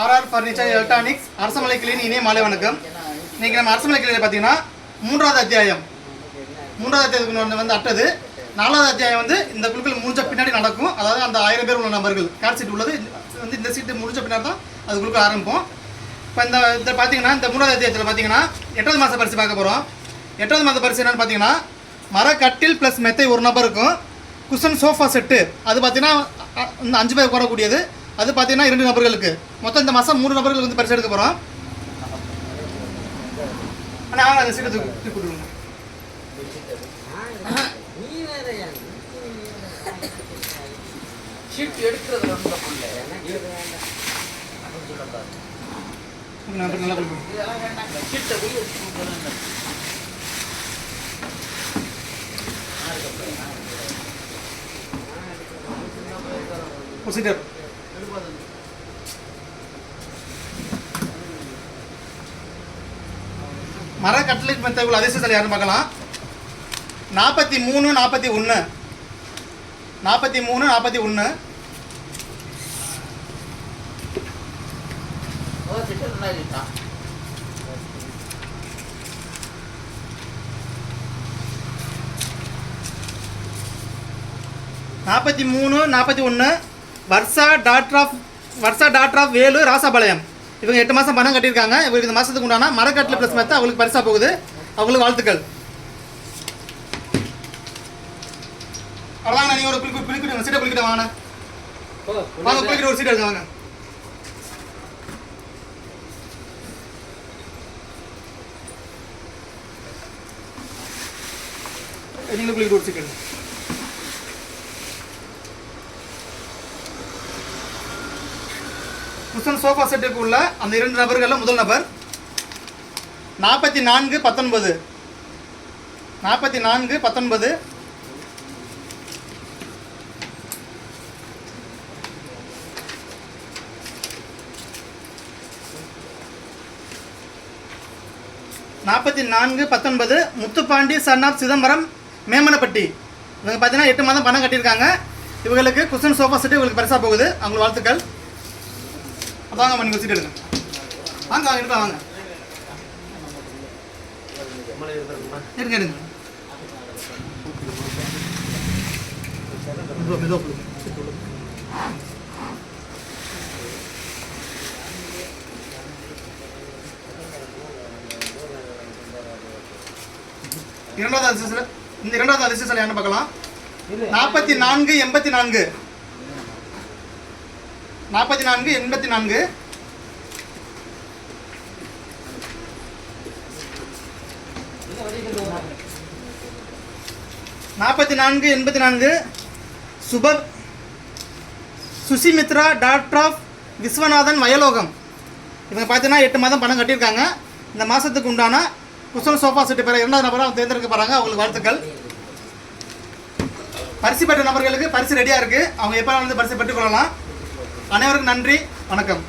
RR furniture electronics Arasamalai கிளியின் இனிய மாலை வணக்கம். இன்றைக்கி நம்ம அரசமலை கிளியில் பார்த்தீங்கன்னா மூன்றாவது அத்தியாயத்துக்கு வந்து அட்டது 4வது அத்தியாயம் வந்து இந்த குழுக்கள் முடிஞ்ச பின்னாடி நடக்கும். அதாவது அந்த 1000 பேர் உள்ள நபர்கள் கார் சீட் உள்ளது வந்து இந்த சீட்டு முடிஞ்ச பின்னாடி தான் அது குழுக்கள் ஆரம்பிப்போம். இப்போ இந்த பார்த்தீங்கன்னா இந்த 3வது அத்தியாயத்தில் பார்த்தீங்கன்னா 8வது மாத பரிசு பார்க்க போகிறோம். 8வது மாத பரிசு என்னென்னு பார்த்தீங்கன்னா மரக்கட்டில் ப்ளஸ் மெத்தை ஒரு நபருக்கும் குஷன் சோஃபா செட்டு அது பார்த்தீங்கன்னா இந்த 5 பேர் போடக்கூடியது. அது பார்த்தீங்கன்னா 2 நபர்களுக்கு மொத்தம் இந்த மாதம் 3 நபர்களுக்கு வந்து பரிசு எடுக்க போகிறோம். ஆனால் அந்த சீட்டை தூக்கி கொடுங்க. ஷீட் எடுக்கிறது ரொம்ப நல்லா கொடுங்க. சீட்டர் மர கட்லெட் மெத்தை உள்ள அதிர்ஷ்டசாலி யாருன்னு பார்க்கலாம். 43 41 43 41 43 41 வர்ஷா டாக்டர் ஆஃப் வேலு ராசாபாளையம். இவங்க 8 மாதம் பணம் கட்டியிருக்காங்க. இவங்களுக்கு இந்த மாதத்துக்கு உண்டான மரக்கட்டில் ப்ளஸ் மெத்தை அவங்களுக்கு பரிசா போகுது. அவங்களுக்கு வாழ்த்துக்கள். அவ்வளோதாங்க. நீங்கள் ஒரு குளிக்கிட்டு சீட்டை குளிக்கிட்டு வாங்க. வாங்க குளிக்கிட்டு ஒரு சீட்டை எடுங்க வாங்க. நீங்களும் குளிக்கிட்டு ஒரு சீட் எடுங்க. குஷன் சோஃபா செட்டுக்கு உள்ள அந்த 2 நபர்களில் முதல் நபர் 44 19 44 19 44 19 முத்துப்பாண்டி சன் ஆஃப் சிதம்பரம் மேமனப்பட்டி. இவங்க பார்த்தீங்கன்னா 8 மாதம் பணம் கட்டியிருக்காங்க. இவங்களுக்கு குஷன் சோஃபா செட்டு இவங்களுக்கு பரிசா போகுது. அவங்களுக்கு வாழ்த்துக்கள். வாங்க நீங்கள் சீட் எடுங்க. வாங்க வாங்க எடுக்கலாம் வாங்க எடுங்க எடுங்க. இரண்டாவது அதிர்ஷ்டசாலி யாருன்னு பார்க்கலாம். 44 84 44 84 44 84 சுசிமித்ரா டாக்டர் ஆஃப் விஸ்வநாதன் வயலோகம். இவங்க பார்த்தீங்கன்னா 8 மாதம் பணம் கட்டியிருக்காங்க. இந்த மாதத்துக்கு உண்டான குஷன் சோஃபா செட்டு பெற 2வது நபராக தேர்ந்தெடுக்க போகிறாங்க. அவங்களுக்கு வாழ்த்துக்கள். பரிசு பெற்ற நபர்களுக்கு பரிசு ரெடியாக இருக்குது. அவங்க எப்போ வந்து பரிசு பெற்றுக்கொள்ளலாம். அனைவருக்கும் நன்றி, வணக்கம்.